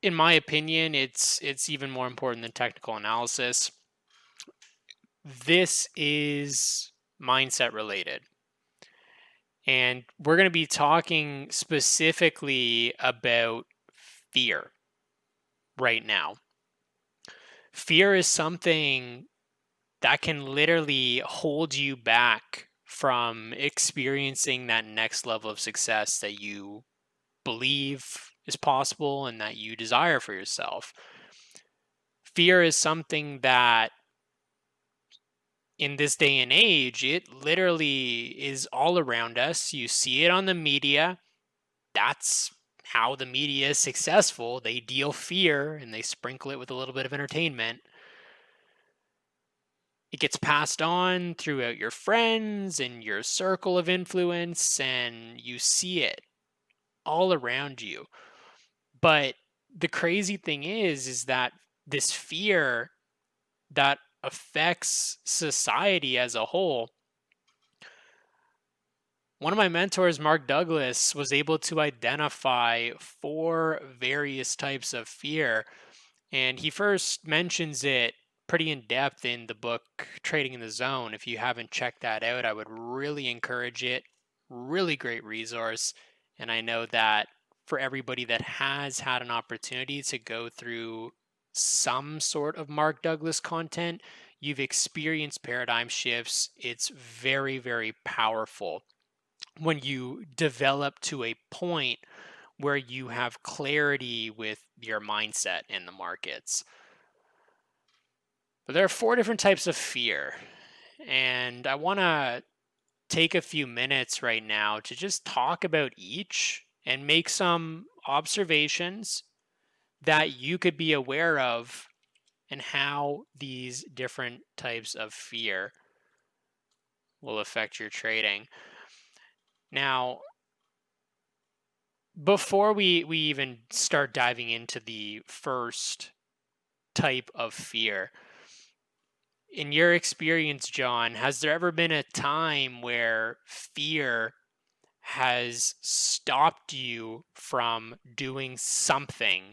in my opinion, it's even more important than technical analysis. This is mindset related. And we're going to be talking specifically about fear right now. Fear is something that can literally hold you back from experiencing that next level of success that you believe is possible and that you desire for yourself. Fear is something that in this day and age, it literally is all around us. You see it on the media. That's how the media is successful. They deal fear and they sprinkle it with a little bit of entertainment. It gets passed on throughout your friends and your circle of influence, and you see it all around you. But the crazy thing is that this fear that affects society as a whole, one of my mentors, Mark Douglas, was able to identify 4 various types of fear. And he first mentions it pretty in depth in the book Trading in the Zone. If you haven't checked that out, I would really encourage it. Really great resource. And I know that for everybody that has had an opportunity to go through some sort of Mark Douglas content, you've experienced paradigm shifts. It's very, very powerful when you develop to a point where you have clarity with your mindset in the markets. But there are 4 different types of fear, and I want to take a few minutes right now to just talk about each and make some observations that you could be aware of and how these different types of fear will affect your trading. Now, before we even start diving into the first type of fear, in your experience, John, has there ever been a time where fear has stopped you from doing something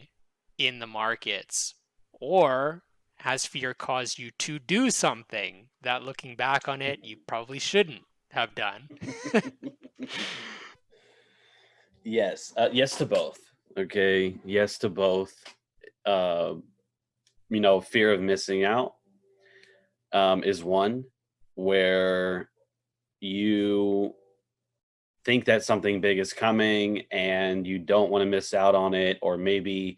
in the markets? Or has fear caused you to do something that, looking back on it, you probably shouldn't have done? Yes. Yes to both. Okay. Yes to both. Uh, fear of missing out is one where you think that something big is coming and you don't want to miss out on it, or maybe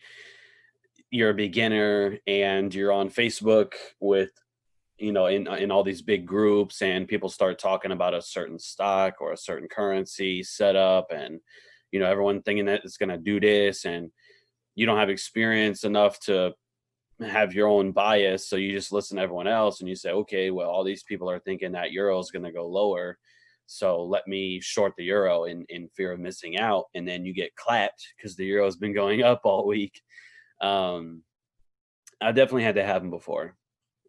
you're a beginner and you're on Facebook with in all these big groups, and people start talking about a certain stock or a certain currency setup, and everyone thinking that it's going to do this, and you don't have experience enough to have your own bias, so you just listen to everyone else and you say, okay, well, all these people are thinking that euro is going to go lower, so let me short the euro in fear of missing out, and then you get clapped because the euro has been going up all week. um I definitely had that happen before.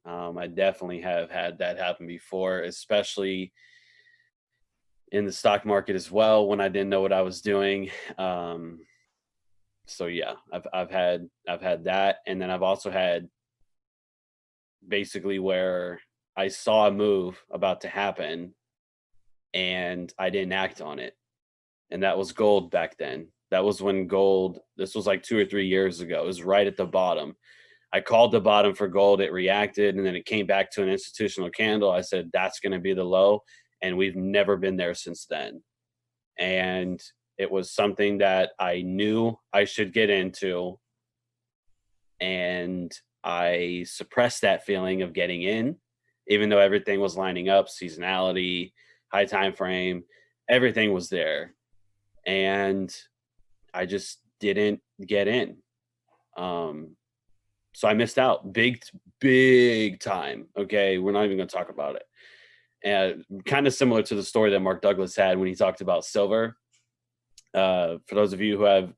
I definitely have had that happen before, especially in the stock market as well when I didn't know what I was doing. So yeah, I've had that, and then I've also had basically where I saw a move about to happen and I didn't act on it, and that was gold back then. That was when gold. This was like 2 or 3 years ago. It was right at the bottom. I called the bottom for gold. It reacted, and then it came back to an institutional candle. I said, that's going to be the low. And we've never been there since then. And it was something that I knew I should get into. And I suppressed that feeling of getting in, even though everything was lining up, seasonality, high time frame, everything was there. And I just didn't get in. Um, So I missed out big time. Okay. We're not even going to talk about it. And kind of similar to the story that Mark Douglas had when he talked about silver. For those of you who have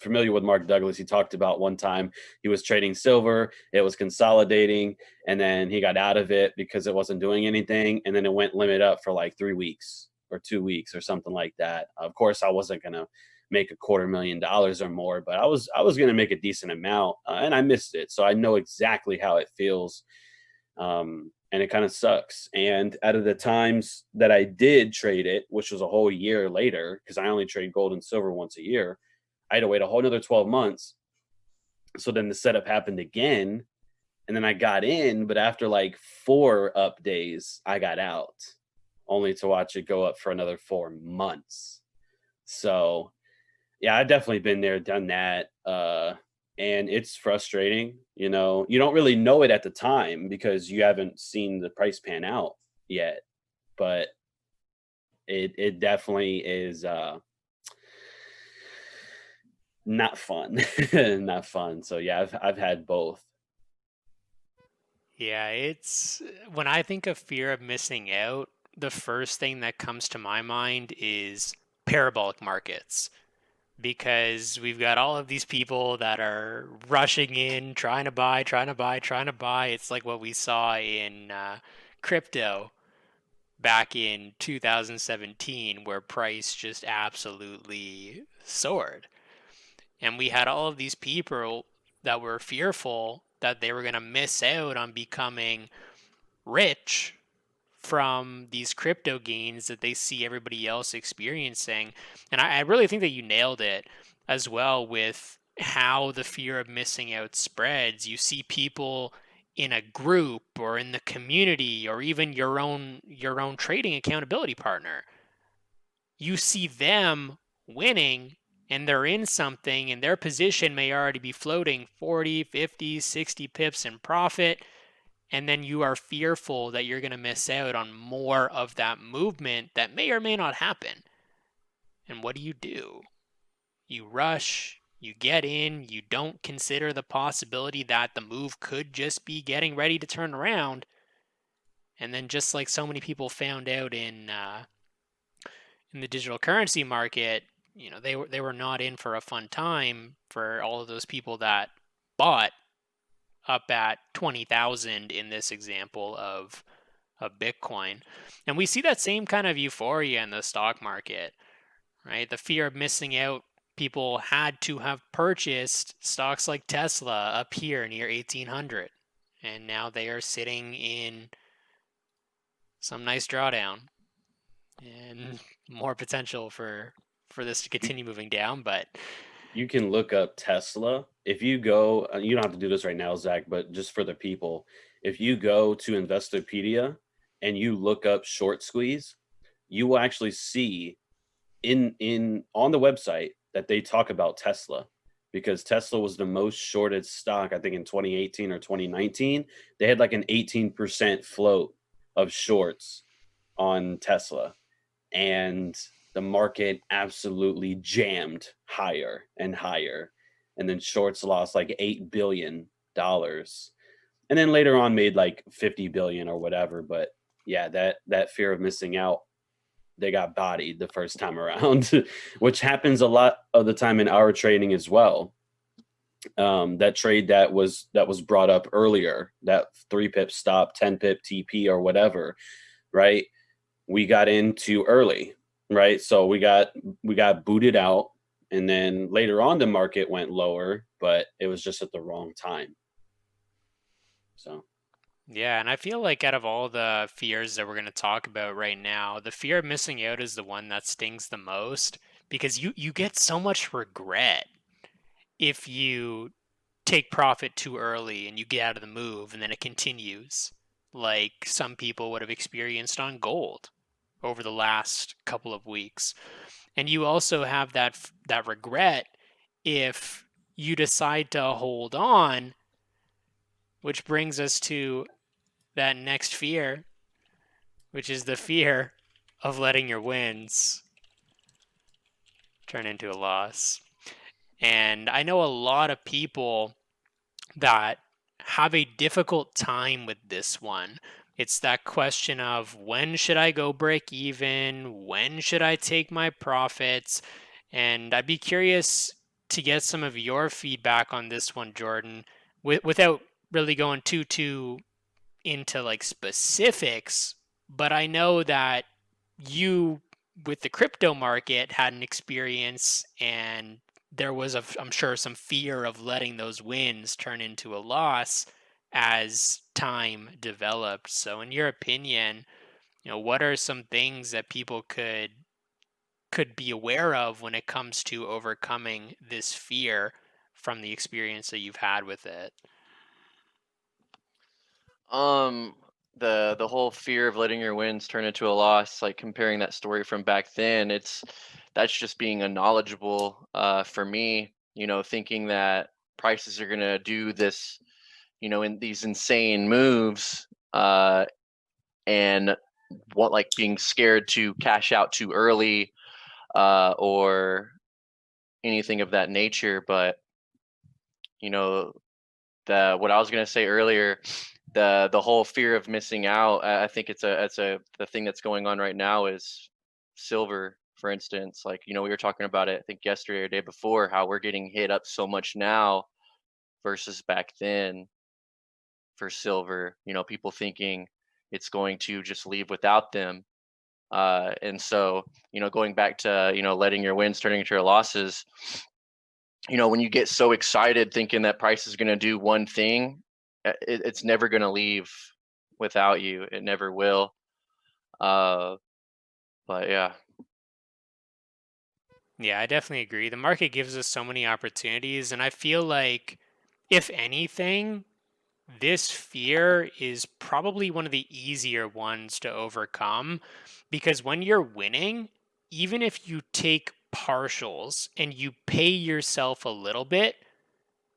familiar with Mark Douglas, he talked about one time he was trading silver. It was consolidating, and then he got out of it because it wasn't doing anything, and then it went limit up for like 3 weeks. or 2 weeks or something like that. Of course, I wasn't gonna make $250,000 or more, but I was gonna make a decent amount, and I missed it. So I know exactly how it feels, and it kind of sucks. And out of the times that I did trade it, which was a whole year later, because I only trade gold and silver once a year, I had to wait a whole another 12 months. So then the setup happened again, and then I got in, but after like 4 up days, I got out, only to watch it go up for another 4 months. So yeah, I've definitely been there, done that. And it's frustrating. You don't really know it at the time because you haven't seen the price pan out yet, but it definitely is not fun. Not fun. So yeah, I've had both. Yeah, it's when I think of fear of missing out, the first thing that comes to my mind is parabolic markets, because we've got all of these people that are rushing in, trying to buy, trying to buy, trying to buy. It's like what we saw in crypto back in 2017, where price just absolutely soared. And we had all of these people that were fearful that they were going to miss out on becoming rich from these crypto gains that they see everybody else experiencing. And I really think that you nailed it as well with how the fear of missing out spreads. You see people in a group or in the community or even your own trading accountability partner. You see them winning and they're in something and their position may already be floating 40, 50, 60 pips in profit, and then you are fearful that you're going to miss out on more of that movement that may or may not happen. And what do? You rush, you get in, you don't consider the possibility that the move could just be getting ready to turn around. And then, just like so many people found out in the digital currency market, they were not in for a fun time for all of those people that bought up at 20,000 in this example of Bitcoin. And we see that same kind of euphoria in the stock market, right? The fear of missing out. People had to have purchased stocks like Tesla up here near 1800, and now they are sitting in some nice drawdown and more potential for this to continue moving down. But You can look up Tesla. If you go, you don't have to do this right now, Zach, but just for the people, if you go to Investopedia and you look up short squeeze, you will actually see in on the website that they talk about Tesla, because Tesla was the most shorted stock, I think in 2018 or 2019. They had like an 18% float of shorts on Tesla, and the market absolutely jammed higher and higher. And then shorts lost like $8 billion. And then later on made like 50 billion or whatever. But yeah, that fear of missing out, they got bodied the first time around, which happens a lot of the time in our trading as well. That trade that was brought up earlier, that 3 pip stop, 10 pip TP or whatever, right? We got in too early, right? So we got booted out, and then later on the market went lower, but it was just at the wrong time. So yeah, and I feel like out of all the fears that we're going to talk about right now, the fear of missing out is the one that stings the most, because you get so much regret if you take profit too early and you get out of the move and then it continues, like some people would have experienced on gold over the last couple of weeks. And you also have that regret if you decide to hold on, which brings us to that next fear, which is the fear of letting your wins turn into a loss. And I know a lot of people that have a difficult time with this one. It's that question of, when should I go break even? When should I take my profits? And I'd be curious to get some of your feedback on this one, Jordan, without really going too into like specifics. But I know that you with the crypto market had an experience, and there was, I'm sure, some fear of letting those wins turn into a loss as time developed. So in your opinion, what are some things that people could be aware of when it comes to overcoming this fear from the experience that you've had with it? Um, the whole fear of letting your wins turn into a loss, like comparing that story from back then, that's just being unknowledgeable. For me, thinking that prices are gonna do this, in these insane moves, and what like being scared to cash out too early, or anything of that nature. But you know, the what I was gonna say earlier, the whole fear of missing out. I think it's a the thing that's going on right now is silver, for instance. Like we were talking about it, I think yesterday or day before, how we're getting hit up so much now versus back then for silver. People thinking it's going to just leave without them. And so, going back to letting your wins turning into your losses, when you get so excited thinking that price is going to do one thing, it's never going to leave without you. It never will. Uh, but yeah. Yeah, I definitely agree. The market gives us so many opportunities, and I feel like, if anything, this fear is probably one of the easier ones to overcome, because when you're winning, even if you take partials and you pay yourself a little bit,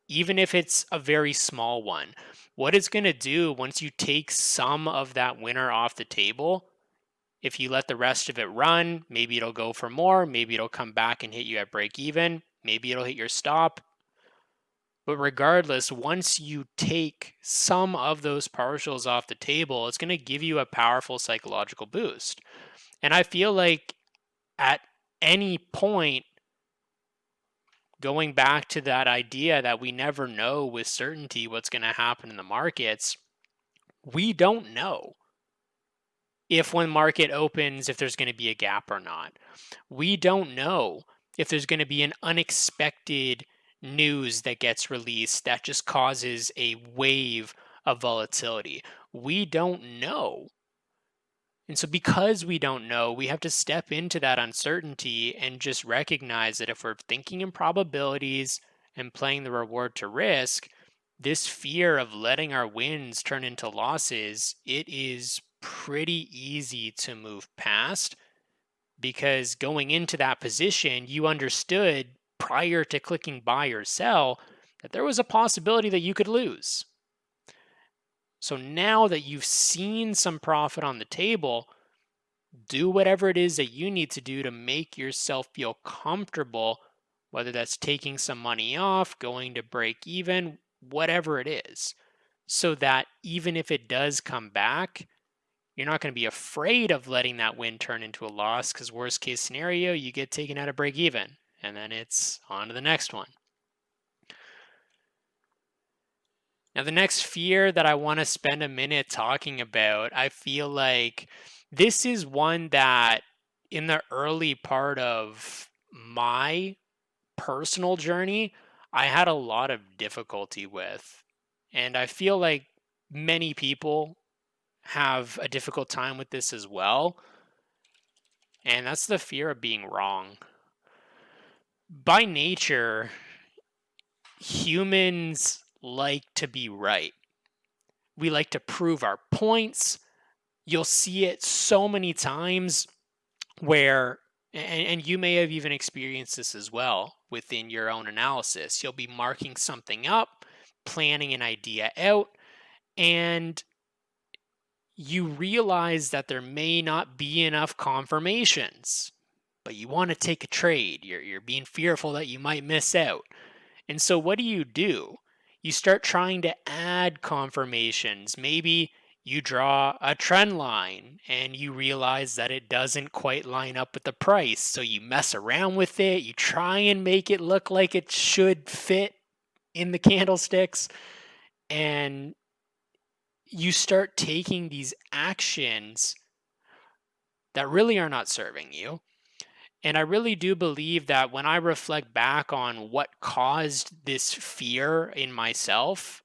even if it's a very small one, what it's going to do once you take some of that winner off the table, if you let the rest of it run, maybe it'll go for more, maybe it'll come back and hit you at break even, maybe it'll hit your stop. But regardless, once you take some of those partials off the table, it's going to give you a powerful psychological boost. And I feel like at any point, going back to that idea that we never know with certainty what's going to happen in the markets, we don't know if when market opens, if there's going to be a gap or not. We don't know if there's going to be an unexpected news that gets released that just causes a wave of volatility. We don't know. And so, because we don't know, we have to step into that uncertainty and just recognize that if we're thinking in probabilities and playing the reward to risk, this fear of letting our wins turn into losses, it is pretty easy to move past, because going into that position, you understood prior to clicking buy or sell that there was a possibility that you could lose. So now that you've seen some profit on the table, do whatever it is that you need to do to make yourself feel comfortable, whether that's taking some money off, going to break even, whatever it is, so that even if it does come back, you're not going to be afraid of letting that win turn into a loss, because worst case scenario, you get taken out of break even and then it's on to the next one. Now, the next fear that I want to spend a minute talking about, I feel like this is one that in the early part of my personal journey, I had a lot of difficulty with. And I feel like many people have a difficult time with this as well. And that's the fear of being wrong. By nature, humans like to be right. We like to prove our points. You'll see it so many times where, and you may have even experienced this as well within your own analysis, you'll be marking something up, planning an idea out, and you realize that there may not be enough confirmations, but you want to take a trade. You're being fearful that you might miss out. And so what do? You start trying to add confirmations. Maybe you draw a trend line and you realize that it doesn't quite line up with the price. So you mess around with it. You try and make it look like it should fit in the candlesticks. And you start taking these actions that really are not serving you. And I really do believe that when I reflect back on what caused this fear in myself,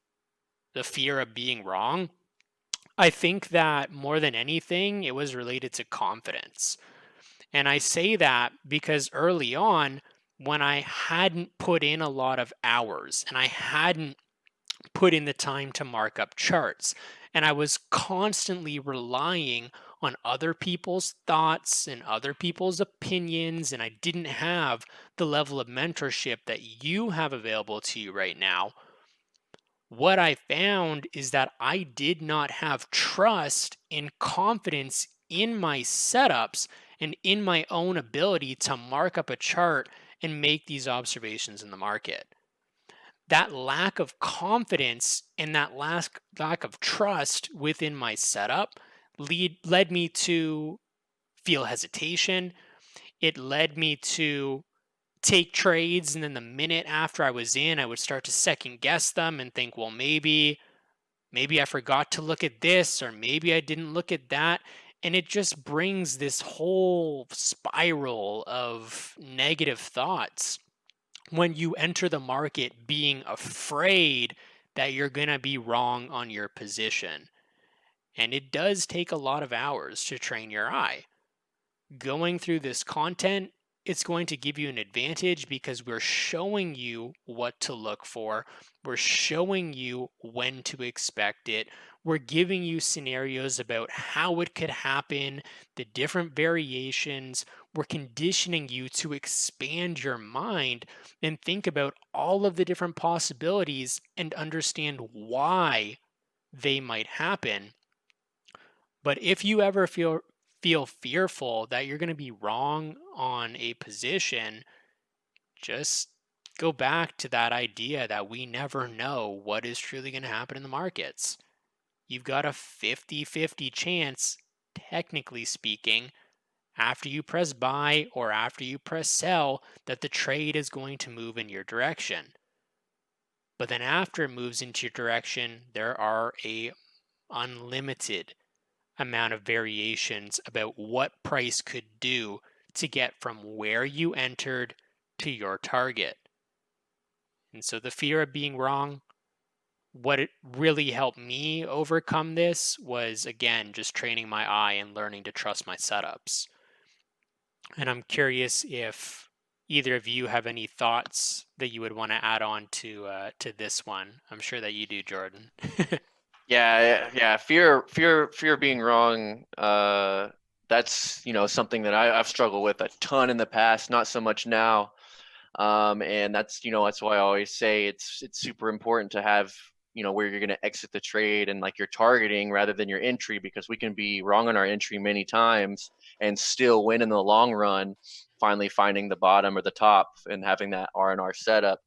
the fear of being wrong, I think that more than anything, it was related to confidence. And I say that because early on, when I hadn't put in a lot of hours and I hadn't put in the time to mark up charts, and I was constantly relying on other people's thoughts and other people's opinions, and I didn't have the level of mentorship that you have available to you right now. What I found is that I did not have trust and confidence in my setups and in my own ability to mark up a chart and make these observations in the market. That lack of confidence and that lack of trust within my setup led me to feel hesitation. It led me to take trades, and then the minute after I was in, I would start to second guess them and think, well, maybe I forgot to look at this, or maybe I didn't look at that. And it just brings this whole spiral of negative thoughts when you enter the market being afraid that you're going to be wrong on your position. And it does take a lot of hours to train your eye. Going through this content, it's going to give you an advantage because we're showing you what to look for. We're showing you when to expect it. We're giving you scenarios about how it could happen, the different variations. We're conditioning you to expand your mind and think about all of the different possibilities and understand why they might happen. But if you ever feel fearful that you're going to be wrong on a position, just go back to that idea that we never know what is truly going to happen in the markets. You've got a 50-50 chance, technically speaking, after you press buy or after you press sell, that the trade is going to move in your direction. But then after it moves into your direction, there are a unlimited amount of variations about what price could do to get from where you entered to your target. And so the fear of being wrong, what it really helped me overcome this was, again, just training my eye and learning to trust my setups. And I'm curious if either of you have any thoughts that you would want to add on to this one. I'm sure that you do, Jordan. Yeah. Fear of being wrong. That's something that I've struggled with a ton in the past, not so much now. And that's why I always say it's super important to have where you're going to exit the trade and like your targeting rather than your entry, because we can be wrong on our entry many times and still win in the long run, finally finding the bottom or the top and having that R&R setup.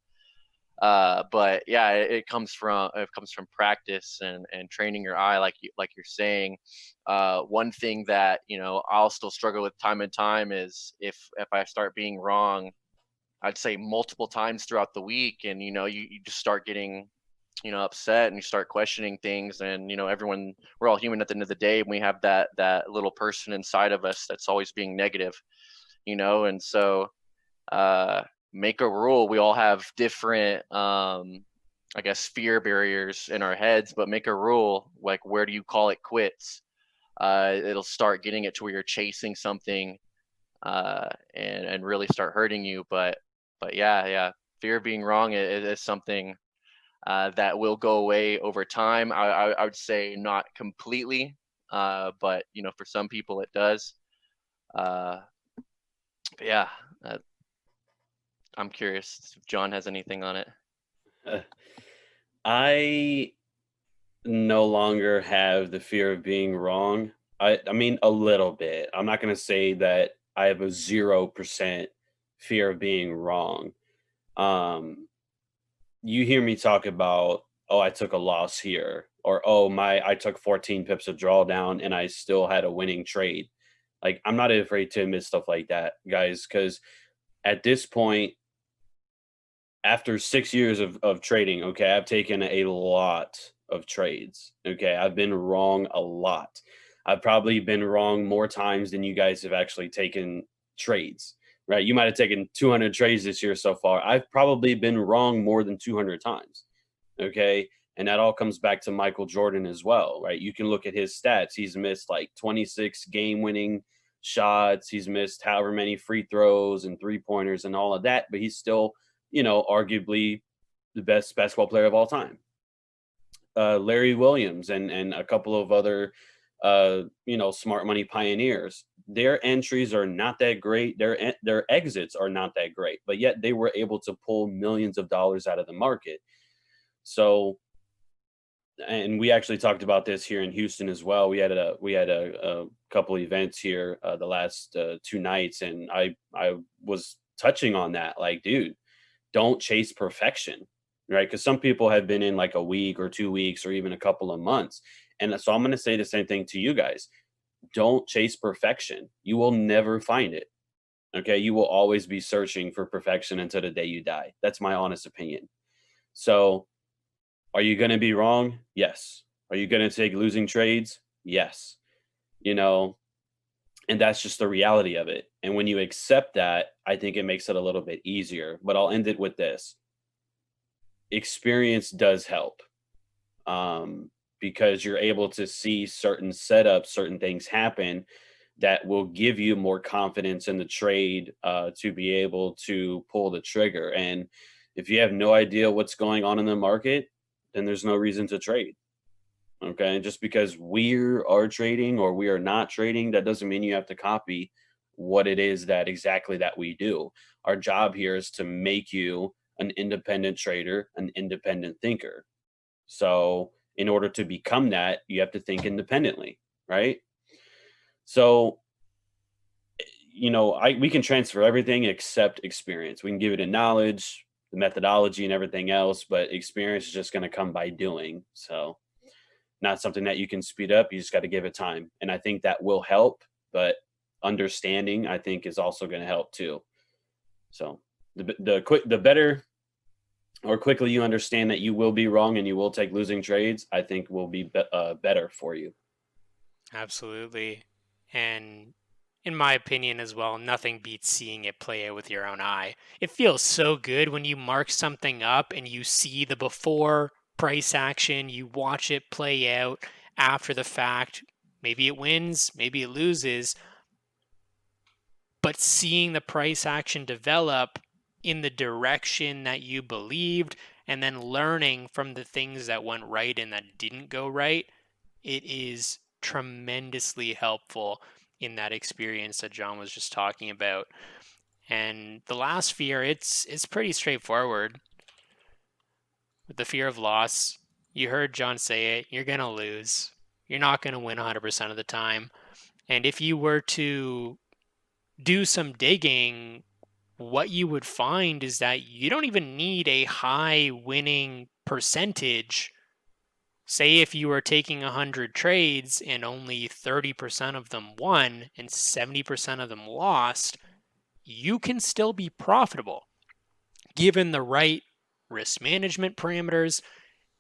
But yeah, it comes from practice and training your eye, like you're saying. One thing that I'll still struggle with time and time is if I start being wrong, I'd say multiple times throughout the week, and you just start getting upset and you start questioning things, and we're all human at the end of the day, and we have that little person inside of us that's always being negative, and so make a rule. We all have different I guess fear barriers in our heads, but make a rule, like where do you call it quits? It'll start getting it to where you're chasing something and really start hurting you. But yeah, fear of being wrong is something that will go away over time. I would say not completely, but for some people it does. But yeah, I'm curious if John has anything on it. I no longer have the fear of being wrong. I mean, a little bit. I'm not going to say that I have a 0% fear of being wrong. You hear me talk about, oh, I took a loss here, or oh, I took 14 pips of drawdown and I still had a winning trade. Like, I'm not afraid to admit stuff like that, guys, because at this point, after 6 years of trading, okay, I've taken a lot of trades. Okay, I've been wrong a lot. I've probably been wrong more times than you guys have actually taken trades. right? You might have taken 200 trades this year so far. I've probably been wrong more than 200 times. Okay. And that all comes back to Michael Jordan as well, right? You can look at his stats. He's missed like 26 game winning shots. He's missed however many free throws and 3-pointers and all of that, but he's still, arguably the best basketball player of all time. Larry Williams and a couple of other, smart money pioneers. Their entries are not that great. Their exits are not that great, but yet they were able to pull millions of dollars out of the market. So, and we actually talked about this here in Houston as well. We had a couple events here the last 2 nights, and I was touching on that. Like, dude, don't chase perfection, right? Because some people have been in like a week or 2 weeks or even a couple of months, and so I'm going to say the same thing to you guys. Don't chase perfection. You will never find it. Okay, you will always be searching for perfection until the day you die. That's my honest opinion. So are you going to be wrong? Yes. Are you going to take losing trades? Yes. You know, and that's just the reality of it. And when you accept that, I think it makes it a little bit easier. But I'll end it with this: experience does help, because you're able to see certain setups, certain things happen that will give you more confidence in the trade, to be able to pull the trigger. And if you have no idea what's going on in the market, then there's no reason to trade. Okay. Just because we are trading or we are not trading, that doesn't mean you have to copy what it is that exactly that we do. Our job here is to make you an independent trader, an independent thinker. So, in order to become that, you have to think independently, right? So, we can transfer everything except experience. We can give it a knowledge, the methodology, and everything else, but experience is just going to come by doing. So, not something that you can speed up. You just got to give it time. And I think that will help, but understanding, I think, is also going to help too. So, the better or quickly you understand that you will be wrong and you will take losing trades, I think will be better for you. Absolutely. And in my opinion as well, nothing beats seeing it play out with your own eye. It feels so good when you mark something up and you see the before price action, you watch it play out after the fact. Maybe it wins, maybe it loses, but seeing the price action develop in the direction that you believed and then learning from the things that went right and that didn't go right, it is tremendously helpful in that experience that John was just talking about. And the last fear, it's pretty straightforward. With the fear of loss, you heard John say it, you're going to lose. You're not going to win 100% of the time. And if you were to do some digging, what you would find is that you don't even need a high winning percentage. Say if you were taking 100 trades and only 30% of them won and 70% of them lost, you can still be profitable given the right risk management parameters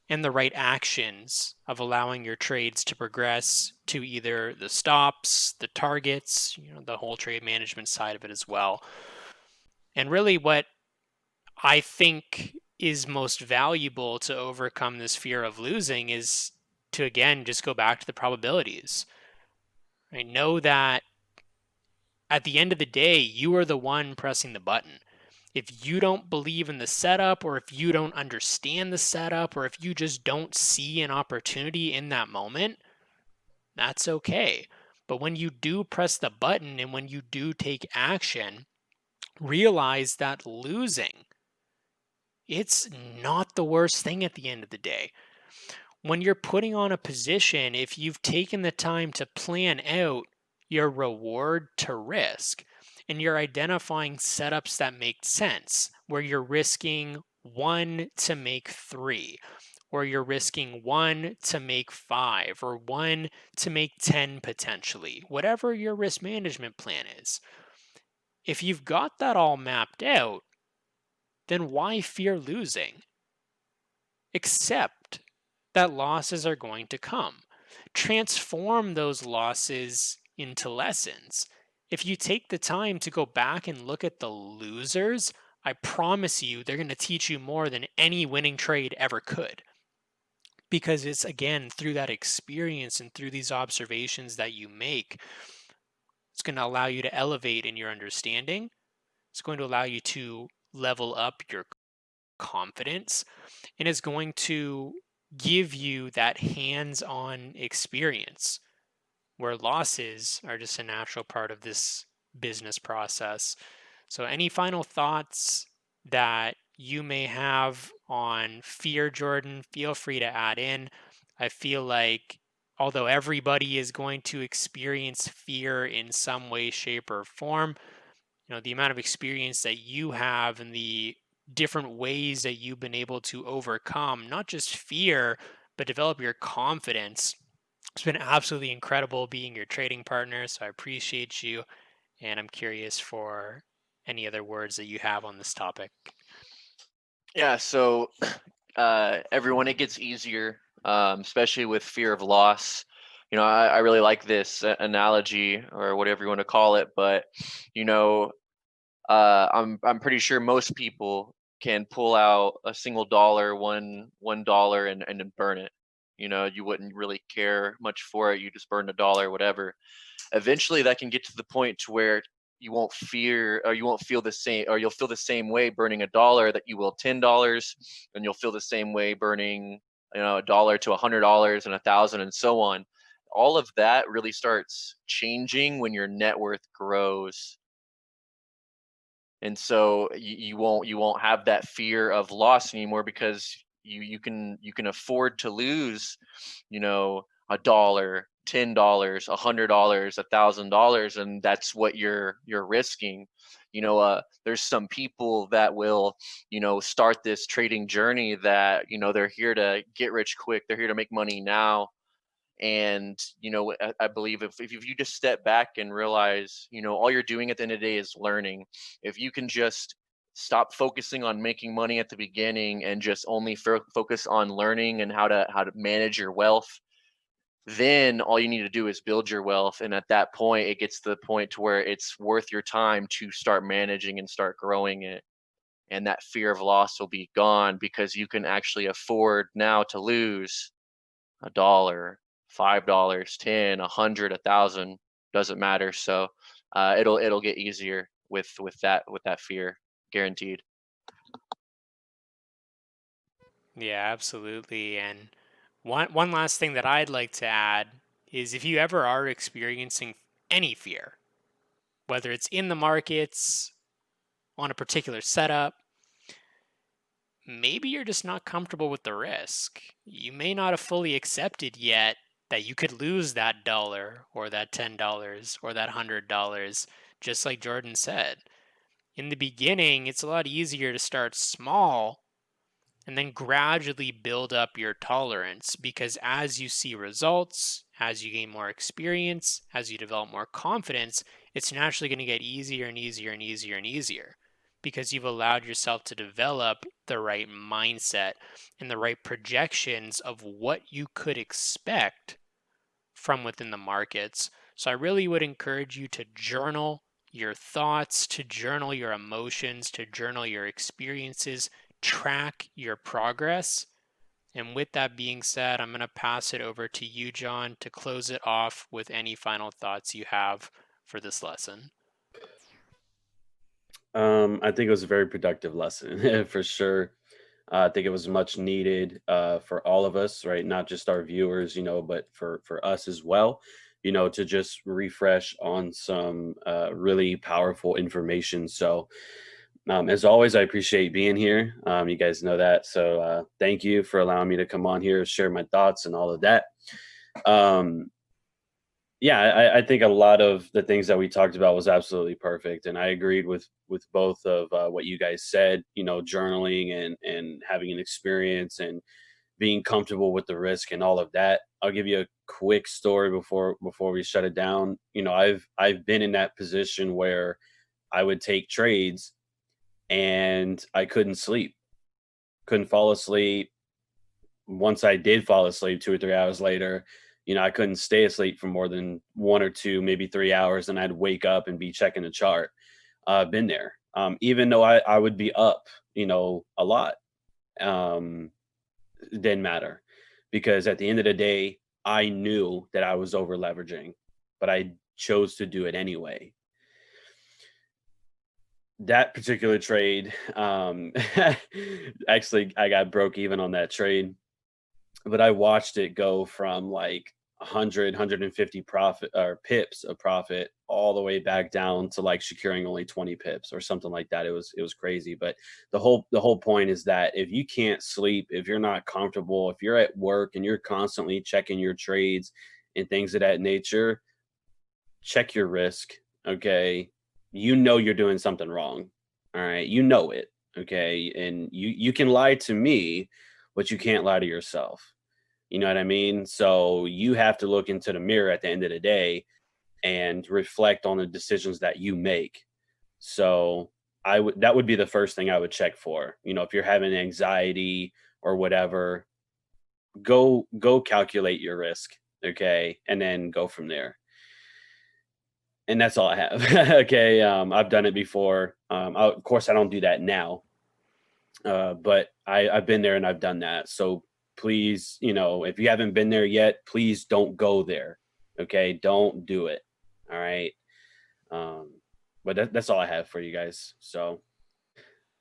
and the right actions of allowing your trades to progress to either the stops, the targets, the whole trade management side of it as well. And really what I think is most valuable to overcome this fear of losing is to, again, just go back to the probabilities. I know that at the end of the day, you are the one pressing the button. If you don't believe in the setup, or if you don't understand the setup, or if you just don't see an opportunity in that moment, that's okay. But when you do press the button and when you do take action, realize that losing, it's not the worst thing at the end of the day. When you're putting on a position, if you've taken the time to plan out your reward to risk and you're identifying setups that make sense, where you're risking 1 to make 3, or you're risking 1 to make 5, or 1 to make 10 potentially, whatever your risk management plan is. If you've got that all mapped out, then why fear losing? Accept that losses are going to come. Transform those losses into lessons. If you take the time to go back and look at the losers, I promise you they're going to teach you more than any winning trade ever could. Because it's, again, through that experience and through these observations that you make, it's going to allow you to elevate in your understanding. It's going to allow you to level up your confidence, and it's going to give you that hands-on experience where losses are just a natural part of this business process. So, any final thoughts that you may have on fear, Jordan, feel free to add in. I feel like although everybody is going to experience fear in some way, shape, or form, the amount of experience that you have and the different ways that you've been able to overcome not just fear, but develop your confidence. It's been absolutely incredible being your trading partner. So I appreciate you. And I'm curious for any other words that you have on this topic. Yeah, so everyone, it gets easier, especially with fear of loss. I really like this analogy or whatever you want to call it, but you know, I'm pretty sure most people can pull out a single dollar, $1, and then burn it. You wouldn't really care much for it. You just burn a dollar, whatever. Eventually, that can get to the point to where you won't fear, or you won't feel the same, or you'll feel the same way burning a dollar that you will $10, and you'll feel the same way burning, a dollar to $100 and 1,000 and so on. All of that really starts changing when your net worth grows, and so you won't have that fear of loss anymore, because you can afford to lose, a dollar, $10, $100, $1,000, and that's what you're risking. There's some people that will, start this trading journey that, they're here to get rich quick, they're here to make money now. And I believe if you just step back and realize, all you're doing at the end of the day is learning. If you can just stop focusing on making money at the beginning and just only focus on learning and how to manage your wealth, then all you need to do is build your wealth. And at that point, it gets to the point to where it's worth your time to start managing and start growing it. And that fear of loss will be gone, because you can actually afford now to lose a dollar, $5, 10, 100, 1,000, doesn't matter. So it'll get easier with that fear, guaranteed. Yeah, absolutely. And one last thing that I'd like to add is if you ever are experiencing any fear, whether it's in the markets, on a particular setup, maybe you're just not comfortable with the risk. You may not have fully accepted yet that you could lose that dollar or that $10 or that $100, just like Jordan said. In the beginning, it's a lot easier to start small and then gradually build up your tolerance, because as you see results, as you gain more experience, as you develop more confidence, it's naturally going to get easier and easier and easier and easier, because you've allowed yourself to develop the right mindset and the right projections of what you could expect from within the markets. So I really would encourage you to journal your thoughts, to journal your emotions, to journal your experiences, track your progress. And with that being said, I'm going to pass it over to you, John, to close it off with any final thoughts you have for this lesson. I think it was a very productive lesson for sure. I think it was much needed for all of us, right? Not just our viewers, but for us as well, to just refresh on some really powerful information. So, as always, I appreciate being here. You guys know that. So, thank you for allowing me to come on here, share my thoughts and all of that. Um, yeah, I think a lot of the things that we talked about was absolutely perfect, and I agreed with both of what you guys said. Journaling and having an experience and being comfortable with the risk and all of that. I'll give you a quick story before we shut it down. I've been in that position where I would take trades and I couldn't sleep, couldn't fall asleep. Once I did fall asleep 2 or 3 hours later, I couldn't stay asleep for more than 1 or 2, maybe 3 hours, and I'd wake up and be checking the chart. Been there. Even though I would be up, a lot. Um, it didn't matter, because at the end of the day, I knew that I was over leveraging, but I chose to do it anyway. That particular trade, actually, I got broke even on that trade, but I watched it go from like 100, profit or pips of profit all the way back down to like securing only 20 pips or something like that. It was crazy. But the whole point is that if you can't sleep, if you're not comfortable, if you're at work and you're constantly checking your trades and things of that nature, check your risk. Okay. You're doing something wrong. All right. You know it. Okay. And you can lie to me, but you can't lie to yourself. You know what I mean? So you have to look into the mirror at the end of the day and reflect on the decisions that you make. So that would be the first thing I would check for. If you're having anxiety or whatever, go calculate your risk, okay, and then go from there. And that's all I have. Okay, I've done it before. Of course, I don't do that now, but I've been there and I've done that. So please, if you haven't been there yet, please don't go there. Okay, don't do it. All right. Um, but that's all I have for you guys. So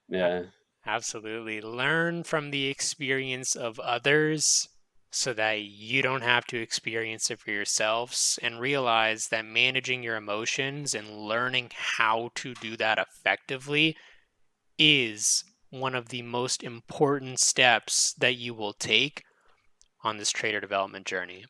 yeah, Absolutely. Learn from the experience of others so that you don't have to experience it for yourselves, and realize that managing your emotions and learning how to do that effectively is one of the most important steps that you will take on this trader development journey.